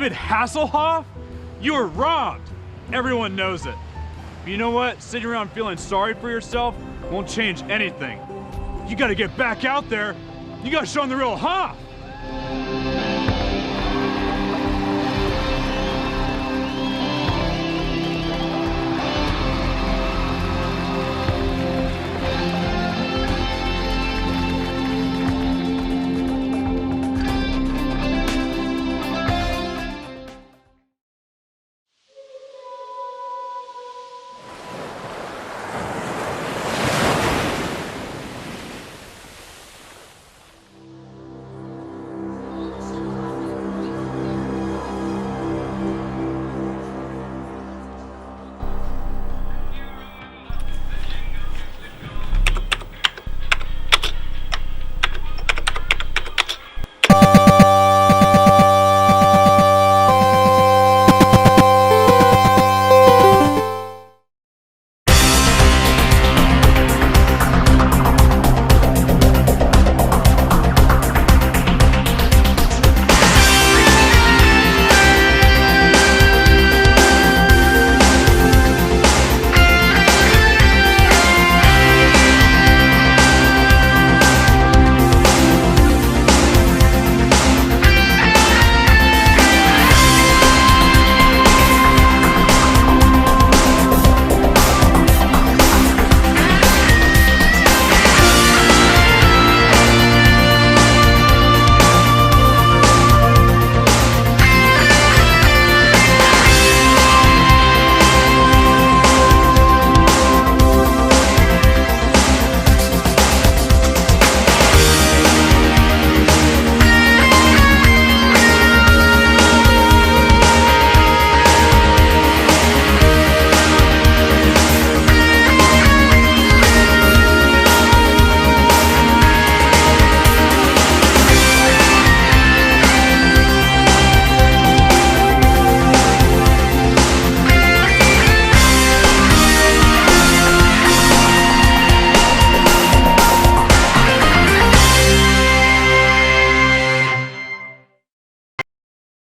David Hasselhoff? You were robbed. Everyone knows it. But you know what? Sitting around feeling sorry for yourself won't change anything. You gotta get back out there. You gotta show them the real Hoff.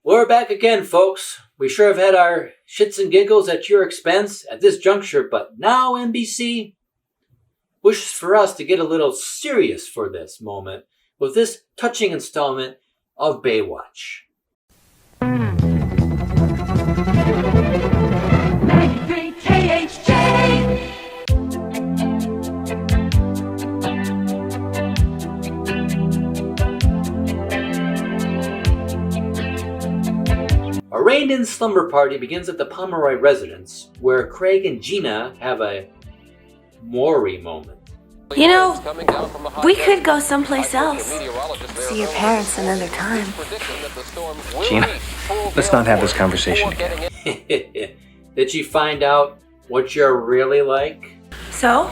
We're back again, folks. We sure have had our shits and giggles at your expense at this juncture, but now NBC wishes for us to get a little serious for this moment with this touching installment of Baywatch. KHJ! A rained-in slumber party begins at the Pomeroy residence, where Craig and Gina have a Maury moment. You know, we could go someplace else. See your parents another time. Gina, let's not have this conversation again. Did she find out what you're really like? So?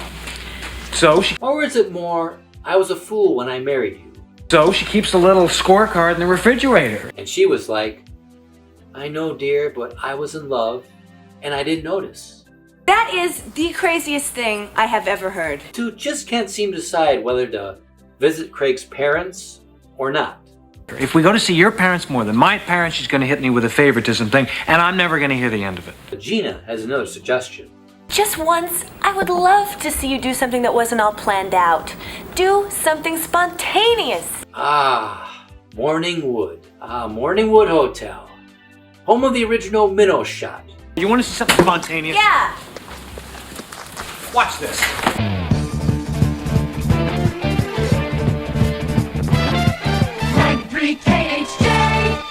Or is it more, I was a fool when I married you? So she keeps the little scorecard in the refrigerator. And she was like, I know, dear, but I was in love, and I didn't notice. That is the craziest thing I have ever heard. Two just can't seem to decide whether to visit Craig's parents or not. If we go to see your parents more than my parents, she's going to hit me with a favoritism thing, and I'm never going to hear the end of it. But Gina has another suggestion. Just once, I would love to see you do something that wasn't all planned out. Do something spontaneous. Morning Wood. Morning Wood Hotel. Home of the original Minnow Shot. You want to see something spontaneous? Yeah. Watch this. 93 KHJ!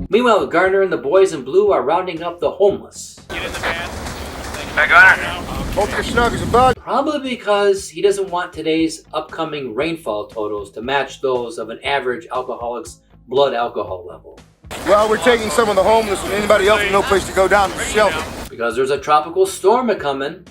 Meanwhile, Garner and the boys in blue are rounding up the homeless. Get in the van. Hey, Garner. Hope you're snug as a bug. Probably because he doesn't want today's upcoming rainfall totals to match those of an average alcoholic's blood alcohol level. Well, we're taking some of the homeless and anybody else with no place to go down to the shelter. Because there's a tropical storm a-coming.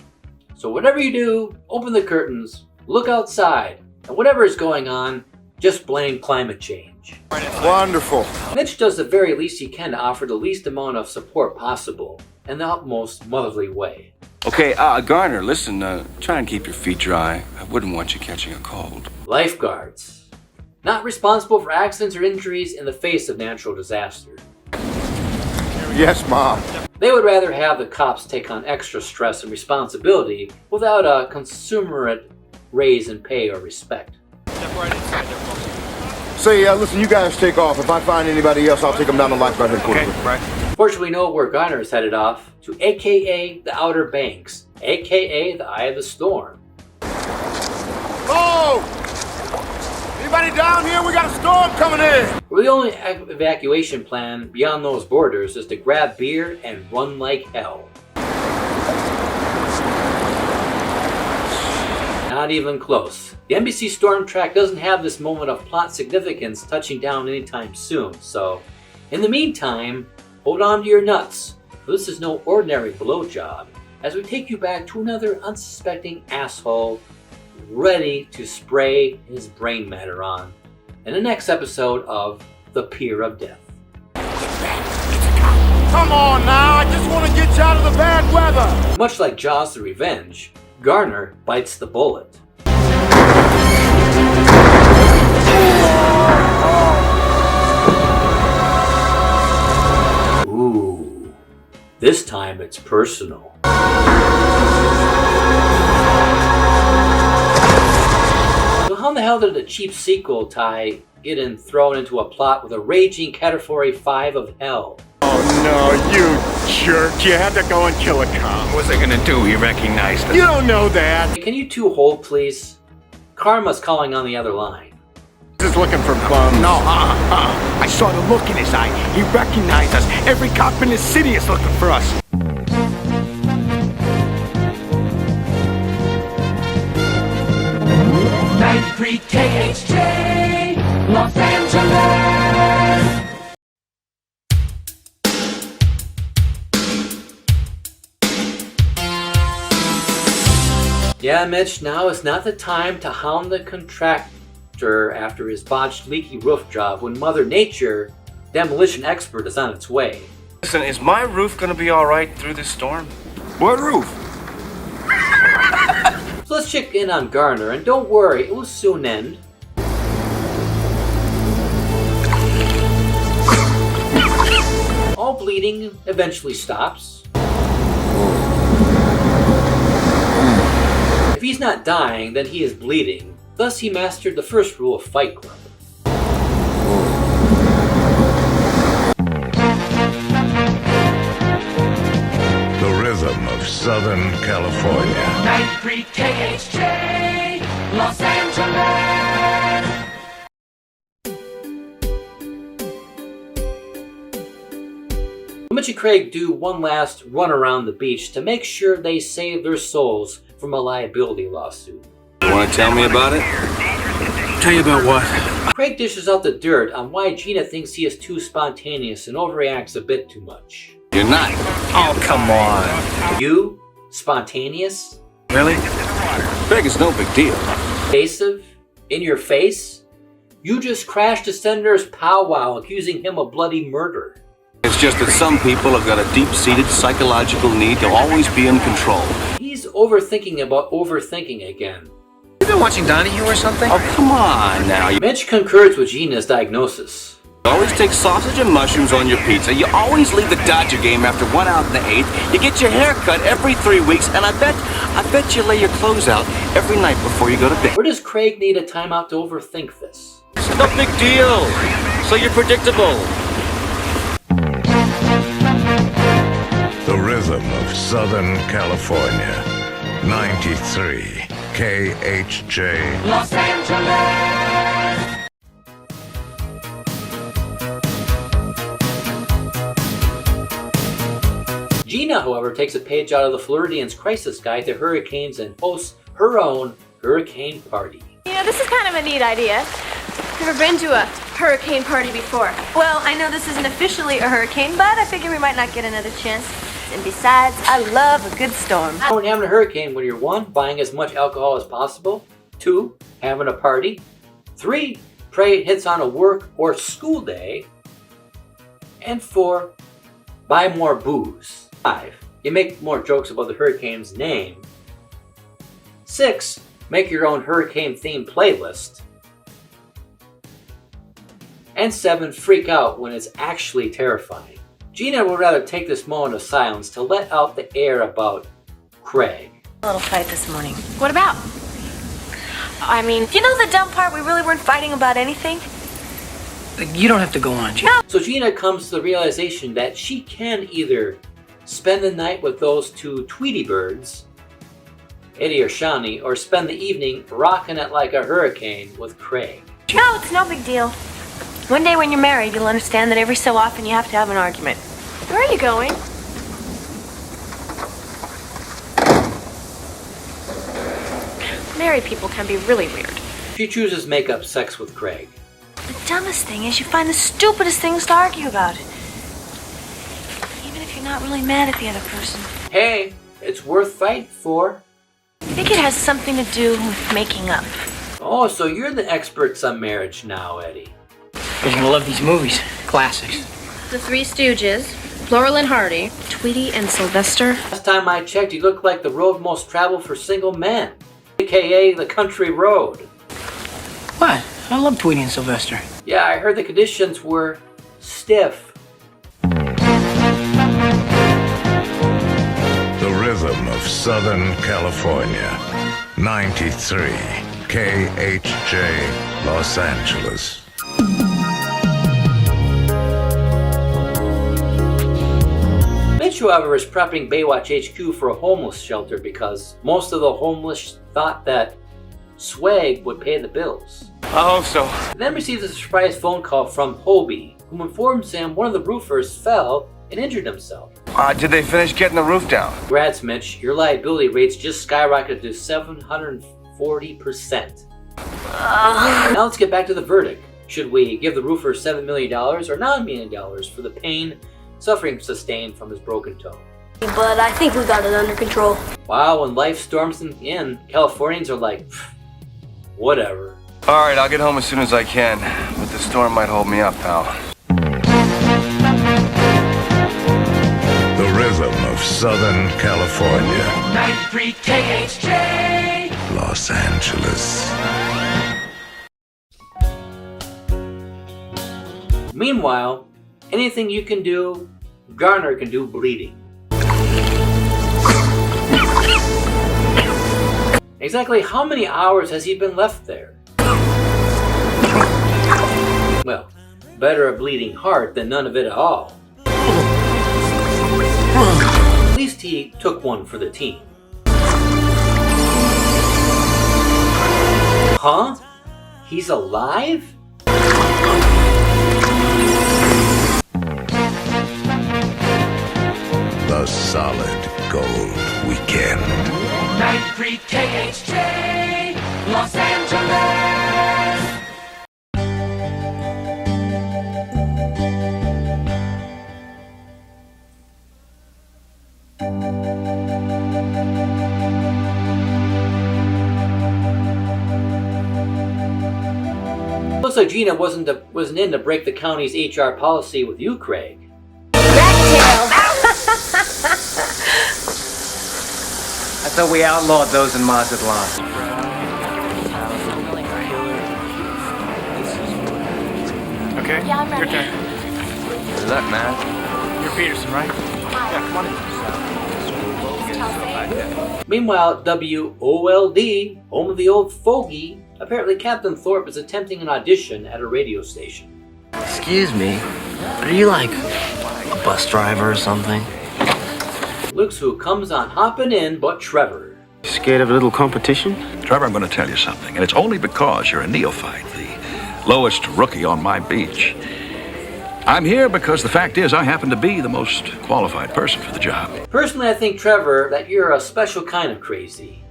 So whatever you do, open the curtains, look outside, and whatever is going on, just blame climate change. Wonderful. Mitch does the very least he can to offer the least amount of support possible, in the utmost motherly way. Okay, Garner, listen, try and keep your feet dry. I wouldn't want you catching a cold. Lifeguards. Not responsible for accidents or injuries in the face of natural disaster. Yes, Mom. They would rather have the cops take on extra stress and responsibility without a commensurate raise in pay or respect. Say, listen, you guys take off. If I find anybody else, I'll take them down to lifeguard headquarters. Okay, right. Fortunately, we know where Garner is headed off to, aka the Outer Banks, aka the Eye of the Storm. Oh! Anybody down here? We got a storm coming in! Where the only evacuation plan beyond those borders is to grab beer and run like hell. Not even close. The NBC Storm track doesn't have this moment of plot significance touching down anytime soon, so in the meantime, hold on to your nuts, for this is no ordinary blowjob, as we take you back to another unsuspecting asshole ready to spray his brain matter on in the next episode of The Pier of Death. Come on now, I just want to get you out of the bad weather! Much like Jaws the Revenge, Garner bites the bullet. Ooh, this time it's personal. So how in the hell did a cheap sequel tie get thrown into a plot with a raging Category 5 of hell? Oh no, you jerk. You had to go and kill a cop. What was I gonna do? He recognized us. You don't know that. Can you two hold, please? Karma's calling on the other line. Just looking for bums. No, I saw the look in his eye. He recognized us. Every cop in the city is looking for us. KHJ, Los Angeles. Yeah, Mitch, now is not the time to hound the contractor after his botched leaky roof job when Mother Nature, demolition expert, is on its way. Listen, is my roof gonna be alright through this storm? What roof? So let's check in on Garner, and don't worry, it will soon end. All bleeding eventually stops. If he's not dying, then he is bleeding. Thus, he mastered the first rule of Fight Club. The rhythm of Southern California. 93 KHJ, Los Angeles. Mitch and Craig do one last run around the beach to make sure they save their souls from a liability lawsuit. Wanna tell me about it? Tell you about what? Craig dishes out the dirt on why Gina thinks he is too spontaneous and overreacts a bit too much. You're not. Oh, come on. You? Spontaneous? Really? Craig, it's no big deal. Evasive? In your face? You just crashed a senator's powwow accusing him of bloody murder. It's just that some people have got a deep-seated psychological need to always be in control. He's overthinking about overthinking again. You been watching Donahue or something? Oh, come on now. You Mitch concurs with Gina's diagnosis. always take sausage and mushrooms on your pizza. You always leave the Dodger game after 1 out in the 8th. You get your hair cut every 3 weeks, and I bet you lay your clothes out every night before you go to bed. Or does Craig need a timeout to overthink this? It's no big deal. So you're predictable. The rhythm of Southern California. 93 KHJ. Los Angeles. Gina, however, takes a page out of the Floridian's crisis guide to hurricanes and hosts her own hurricane party. You know, this is kind of a neat idea. Never been to a hurricane party before. Well, I know this isn't officially a hurricane, but I figure we might not get another chance. And besides, I love a good storm. Don't having a hurricane when you're 1, buying as much alcohol as possible, 2, having a party, 3, pray it hits on a work or school day, and 4, buy more booze. 5, You make more jokes about the hurricane's name. 6. Make your own hurricane-themed playlist. And 7. Freak out when it's actually terrifying. Gina would rather take this moment of silence to let out the air about Craig. A little fight this morning. What about? I mean, you know the dumb part? We really weren't fighting about anything. You don't have to go on, Gina. So Gina comes to the realization that she can either spend the night with those two Tweety birds, Eddie or Shawnee, or spend the evening rocking it like a hurricane with Craig. No, it's no big deal. One day when you're married, you'll understand that every so often you have to have an argument. Where are you going? Married people can be really weird. She chooses make-up sex with Craig. The dumbest thing is you find the stupidest things to argue about. Even if you're not really mad at the other person. Hey, it's worth fighting for. I think it has something to do with making up. Oh, so you're the experts on marriage now, Eddie. You're gonna love these movies. Classics. The Three Stooges, Laurel and Hardy, Tweety and Sylvester. Last time I checked, you look like the road most traveled for single men, aka the country road. What? I love Tweety and Sylvester. Yeah, I heard the conditions were stiff. The rhythm of Southern California. 93 KHJ, Los Angeles. Mitch, however, is prepping Baywatch HQ for a homeless shelter because most of the homeless thought that Swag would pay the bills. I hope so. He then receives a surprise phone call from Hobie, who informs him one of the roofers fell and injured himself. Did they finish getting the roof down? Congrats, Mitch. Your liability rates just skyrocketed to 740%. Now let's get back to the verdict. Should we give the roofer $7 million or $9 million for the pain, suffering sustained from his broken toe? But I think we got it under control. Wow, when life storms in, Californians are like, whatever. All right, I'll get home as soon as I can, but the storm might hold me up, pal. The rhythm of Southern California. 93 KHJ. Los Angeles. Meanwhile, anything you can do, Garner can do bleeding. Exactly how many hours has he been left there? Well, better a bleeding heart than none of it at all. At least he took one for the team. Huh? He's alive? The Solid Gold Weekend. 93 KHJ, Los Angeles. Looks like Gina wasn't in to break the county's HR policy with you, Craig. I thought we outlawed those in Mazatlan. Okay? Yeah, I'm ready. Your turn. Is that Matt? You're Peterson, right? Yeah, come on in. Meanwhile, WOLD, home of the old fogey, apparently Captain Thorpe is attempting an audition at a radio station. Excuse me, are you like a bus driver or something? Looks who comes on hopping in but Trevor. Scared of a little competition? Trevor, I'm going to tell you something, and it's only because you're a neophyte, the lowest rookie on my beach. I'm here because the fact is I happen to be the most qualified person for the job. Personally, I think, Trevor, that you're a special kind of crazy.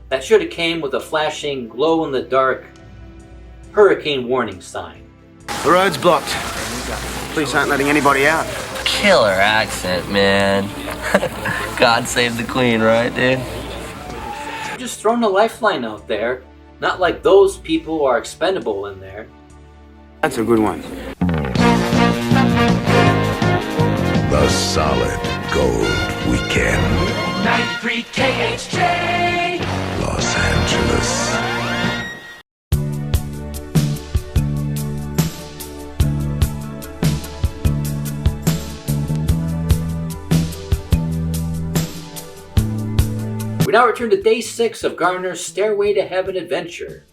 That should have came with a flashing, glow-in-the-dark hurricane warning sign. The road's blocked. Police aren't letting anybody out. Killer accent, man. God save the queen, right, dude? Just throwing a lifeline out there. Not like those people who are expendable in there. That's a good one. The Solid gold weekend. 93 KHJ. Los Angeles. We now return to day 6 of Garner's Stairway to Heaven adventure.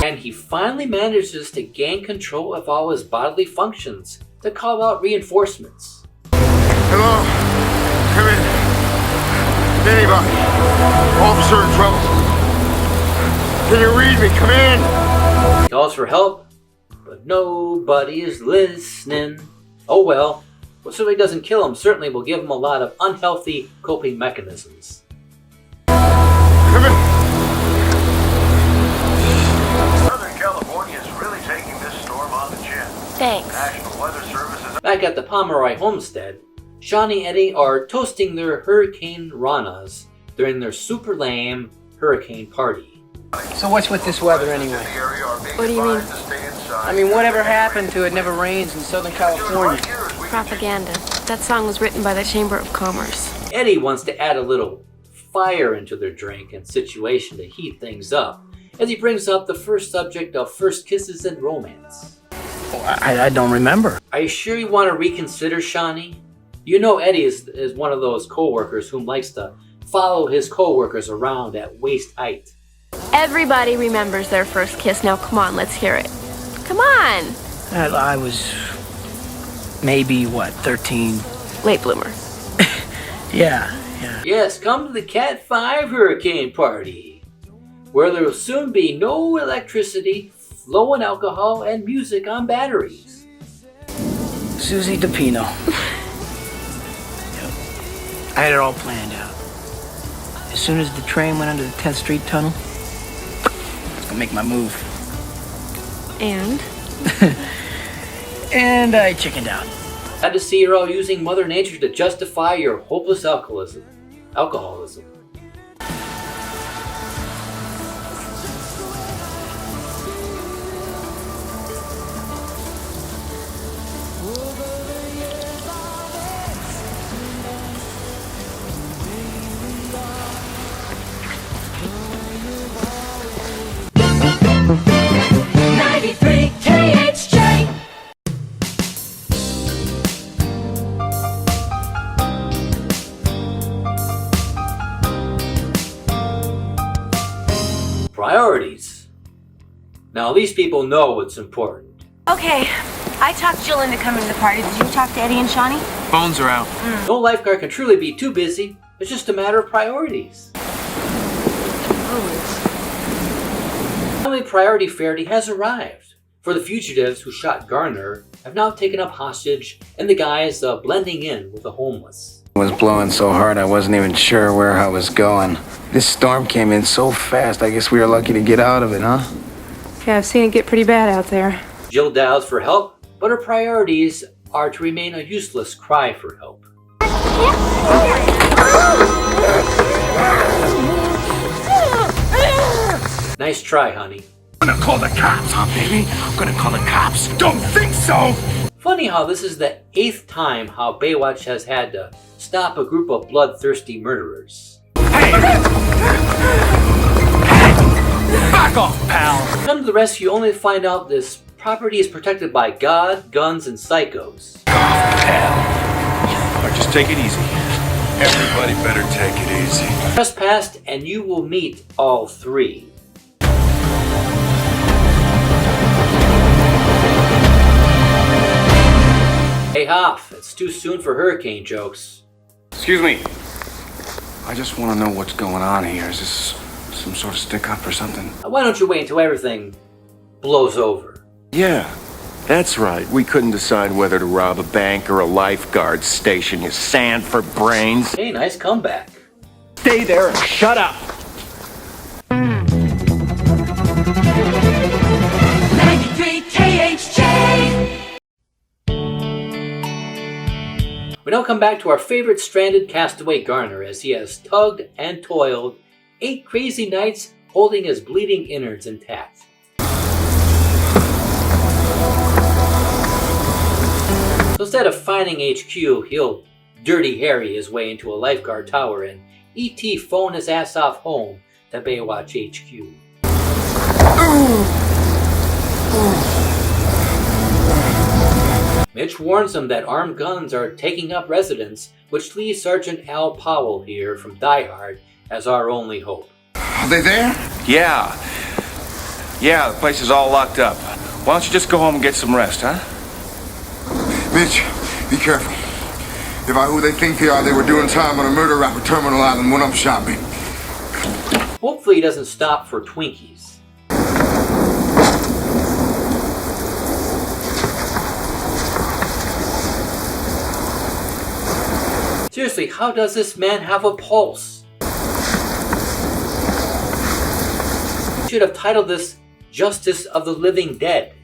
And he finally manages to gain control of all his bodily functions to call out reinforcements. Hello? Come in. Anybody? Officer in trouble. Can you read me? Come in. He calls for help, but nobody is listening. Oh well. What certainly doesn't kill him certainly will give him a lot of unhealthy coping mechanisms. Come in. Southern California is really taking this storm on the chin. Thanks. National Weather Service is... Back at the Pomeroy homestead, Shawnee and Eddie are toasting their Hurricane Ranas during their super lame hurricane party. So what's with this weather anyway? What do you mean? I mean, whatever happened to it never rains in Southern California? Propaganda. That song was written by the Chamber of Commerce. Eddie wants to add a little fire into their drink and situation to heat things up as he brings up the first subject of first kisses and romance. I don't remember. Are you sure you want to reconsider, Shawnee? You know Eddie is one of those co-workers whom likes to follow his co-workers around at waist height. Everybody remembers their first kiss. Now, come on, let's hear it. Come on! I was maybe, 13? Late bloomer. Yeah. Yes, come to the Cat 5 Hurricane Party, where there will soon be no electricity, flowing alcohol, and music on batteries. Susie DePino. I had it all planned out. As soon as the train went under the 10th Street tunnel, I was gonna make my move. And? And I chickened out. Glad to see you're all using Mother Nature to justify your hopeless alcoholism. Priorities. Now these people know what's important. Okay, I talked Jill into coming to the party. Did you talk to Eddie and Shawnee? Phones are out. No lifeguard can truly be too busy. It's just a matter of priorities. Family Priority Fairty has arrived, for the fugitives who shot Garner have now taken up hostage in the guise of blending in with the homeless. It was blowing so hard I wasn't even sure where I was going. This storm came in so fast, I guess we were lucky to get out of it, huh? Yeah, I've seen it get pretty bad out there. Jill dials for help, but her priorities are to remain a useless cry for help. Nice try, honey. I'm gonna call the cops, huh, baby? I'm gonna call the cops. Don't think so! Funny how this is the 8th time how Baywatch has had to stop a group of bloodthirsty murderers. Back off, pal! Come to the rescue only to find out this property is protected by God, guns, and psychos. Or just take it easy. Everybody better take it easy. Trespassed and you will meet all 3. Hey Hoff, it's too soon for hurricane jokes. Excuse me. I just want to know what's going on here. Is this some sort of stick-up or something? Why don't you wait until everything blows over? Yeah, that's right. We couldn't decide whether to rob a bank or a lifeguard station, you sand for brains. Hey, nice comeback. Stay there and shut up. 93 KHJ. We now come back to our favorite stranded castaway Garner as he has tugged and toiled 8 crazy nights holding his bleeding innards intact. So instead of finding HQ, he'll Dirty Harry his way into a lifeguard tower and E.T. phone his ass off home to Baywatch HQ. Mitch warns him that armed guns are taking up residence, which leaves Sergeant Al Powell here from Die Hard as our only hope. Are they there? Yeah. Yeah, the place is all locked up. Why don't you just go home and get some rest, huh? Mitch, be careful. If I who they think they are, they were doing time on a murder rap at Terminal Island when I'm shopping. Hopefully he doesn't stop for Twinkies. Seriously, how does this man have a pulse? Should have titled this Justice of the Living Dead.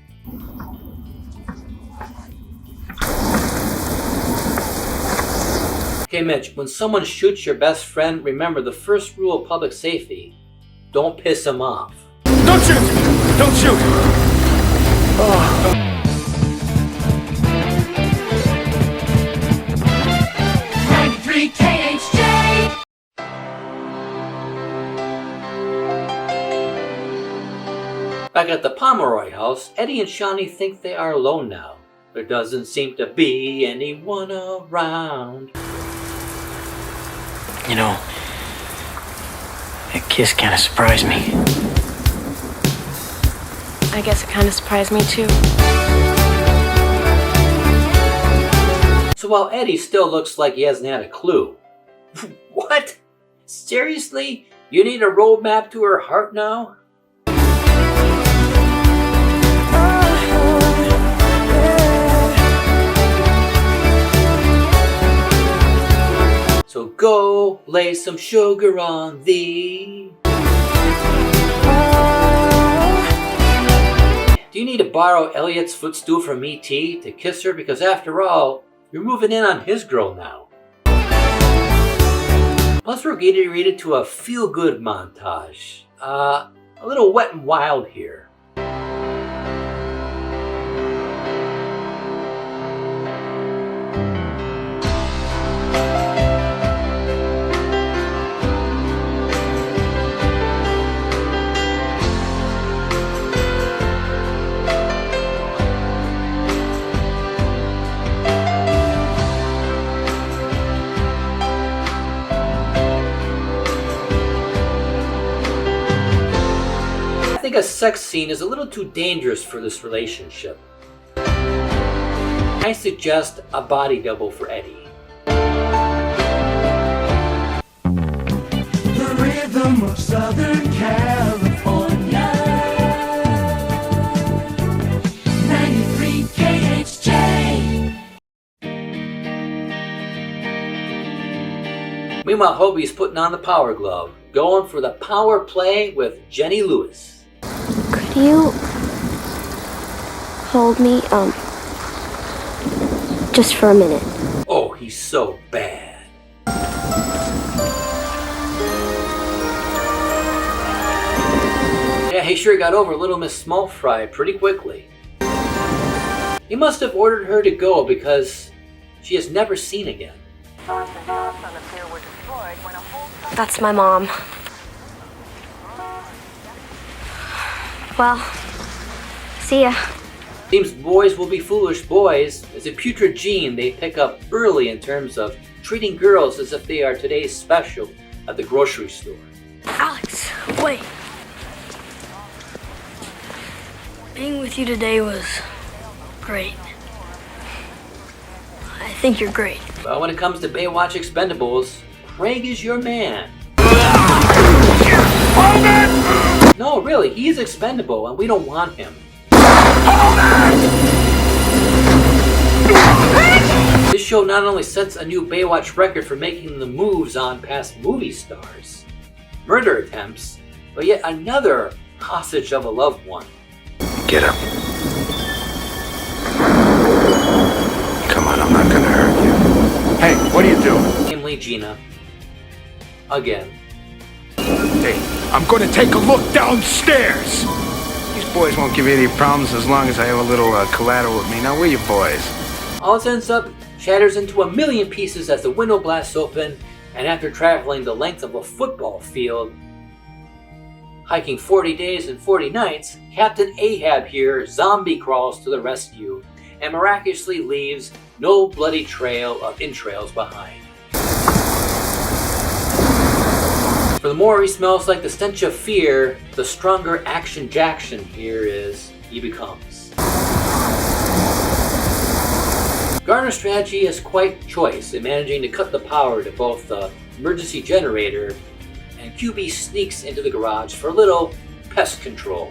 Okay, Mitch, when someone shoots your best friend, remember the first rule of public safety. Don't piss him off. Don't shoot! Don't shoot! Oh. 93 KHJ! Back at the Pomeroy house, Eddie and Shawnee think they are alone now. There doesn't seem to be anyone around. You know, that kiss kind of surprised me. I guess it kind of surprised me too. So while Eddie still looks like he hasn't had a clue. What? Seriously? You need a roadmap to her heart now? So go lay some sugar on thee. Do you need to borrow Elliot's footstool from E.T. to kiss her? Because after all, you're moving in on his girl now. Plus we're getting read it to a feel-good montage. A little Wet and Wild here. I think a sex scene is a little too dangerous for this relationship. I suggest a body double for Eddie. The rhythm of Southern California. 93 KHJ. Meanwhile, Hobie's putting on the power glove, going for the power play with Jenny Lewis. Could you hold me, just for a minute? Oh, he's so bad. Yeah, he sure got over Little Miss Small Fry pretty quickly. He must have ordered her to go because she is never seen again. That's my mom. Well, see ya. Seems boys will be foolish boys. It's a putrid gene they pick up early in terms of treating girls as if they are today's special at the grocery store. Alex, wait. Being with you today was great. I think you're great. Well, when it comes to Baywatch Expendables, Craig is your man. No, really, he's expendable and we don't want him. This show not only sets a new Baywatch record for making the moves on past movie stars, murder attempts, but yet another hostage of a loved one. Get up. Come on, I'm not gonna hurt you. Hey, what are you doing? Namely Gina. Again. Hey, I'm gonna take a look downstairs. These boys won't give you any problems as long as I have a little collateral with me. Now, where you boys? All this ends up shatters into a million pieces as the window blasts open, and after traveling the length of a football field, hiking 40 days and 40 nights, Captain Ahab here zombie crawls to the rescue and miraculously leaves no bloody trail of entrails behind. For the more he smells like the stench of fear, the stronger Action Jackson he becomes. Garner's strategy is quite choice in managing to cut the power to both the emergency generator, and QB sneaks into the garage for a little pest control.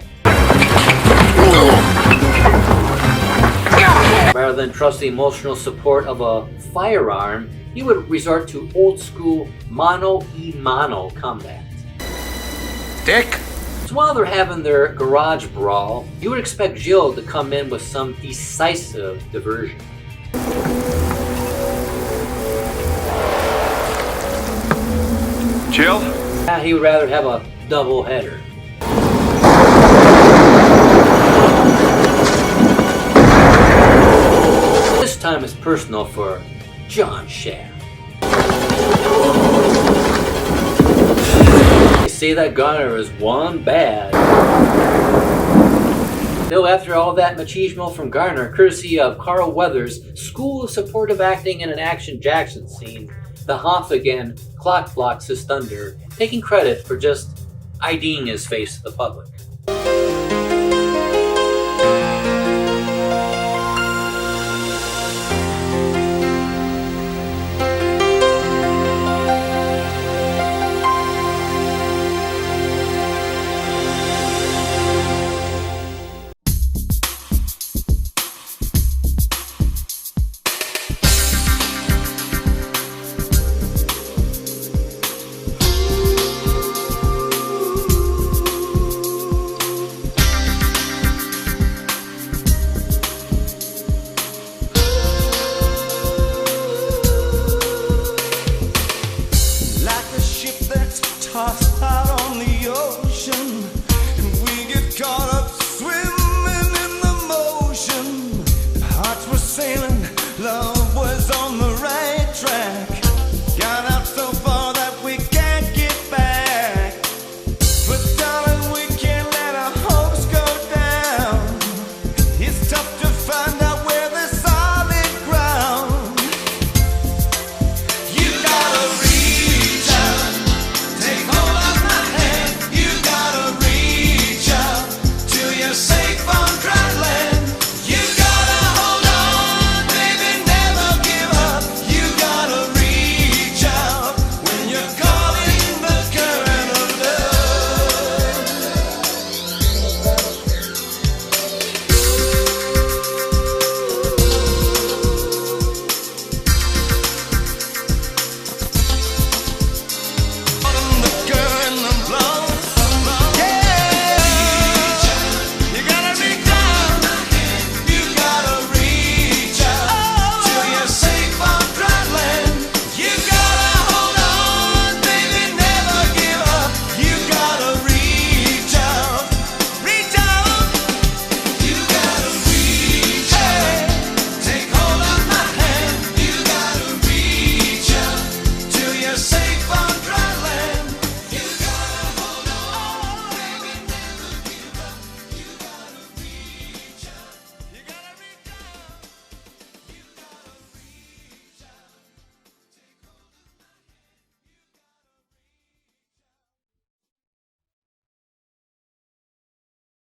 Rather than trust the emotional support of a firearm, he would resort to old school mano-a-mano combat. Dick? So while they're having their garage brawl, you would expect Jill to come in with some decisive diversion. Jill? He would rather have a double header. This time is personal for John Shaft. They say that Garner is one bad. Though after all that machismo from Garner, courtesy of Carl Weathers' School of Supportive Acting in an Action Jackson scene, the Hoff again clock blocks his thunder, taking credit for just IDing his face to the public.